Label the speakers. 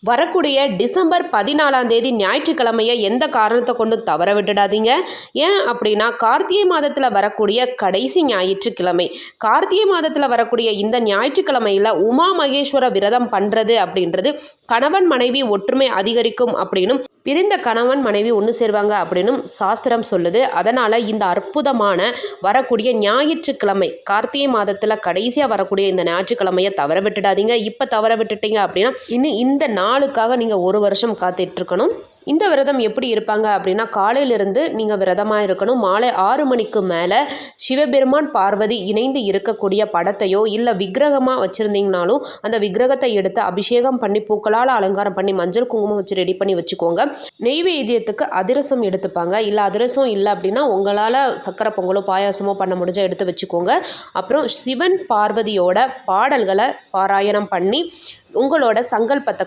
Speaker 1: வரக்கூடிய டிசம்பர் 14ஆம் தேதி ஞாயிற்றுக்கிழமையை எந்த காரணத்தை கொண்டு தவற விட்டுடாதீங்க. ஏன் அப்படின்னா கார்த்திகை மாதத்தில் வரக்கூடிய கடைசி ஞாயிற்றுக்கிழமை. கார்த்திகை மாதத்தில் வரக்கூடிய இந்த ஞாயிற்றுக்கிழமையில் உமா மகேஸ்வர விரதம் பண்ணுறது அப்படின்றது கணவன் மனைவி ஒற்றுமை அதிகரிக்கும் அப்படின்னும் பிரிந்த கணவன் மனைவி ஒன்று சேருவாங்க அப்படின்னும் சாஸ்திரம் சொல்லுது. அதனால் இந்த அற்புதமான வரக்கூடிய ஞாயிற்றுக்கிழமை கார்த்திகை மாதத்தில் கடைசியாக வரக்கூடிய இந்த ஞாயிற்றுக்கிழமையை தவற விட்டுடாதீங்க. இப்போ தவற விட்டுட்டீங்க அப்படின்னா இன்னும் இந்த நாளுக்காக நீங்கள் ஒரு வருஷம் காத்துட்ருக்கணும். இந்த விரதம் எப்படி இருப்பாங்க அப்படின்னா காலையிலிருந்து நீங்கள் விரதமாக இருக்கணும். மாலை 6 மணிக்கு மேலே சிவபெருமான் பார்வதி இணைந்து இருக்கக்கூடிய படத்தையோ இல்லை விக்கிரகமாக வச்சுருந்தீங்கனாலும் அந்த விக்கிரகத்தை எடுத்து அபிஷேகம் பண்ணி பூக்களால் அலங்காரம் பண்ணி மஞ்சள் குங்குமம் வச்சு ரெடி பண்ணி வச்சுக்கோங்க. நெய்வேத்தியத்துக்கு அதிரசம் எடுத்துப்பாங்க. இல்லை அதிரசம் இல்லை அப்படின்னா உங்களால் சக்கரை பொங்கலோ பாயாசமோ பண்ண முடிஞ்சால் எடுத்து வச்சுக்கோங்க. அப்புறம் சிவன் பார்வதியோட பாடல்களை பாராயணம் பண்ணி உங்களோட சங்கல்பத்தை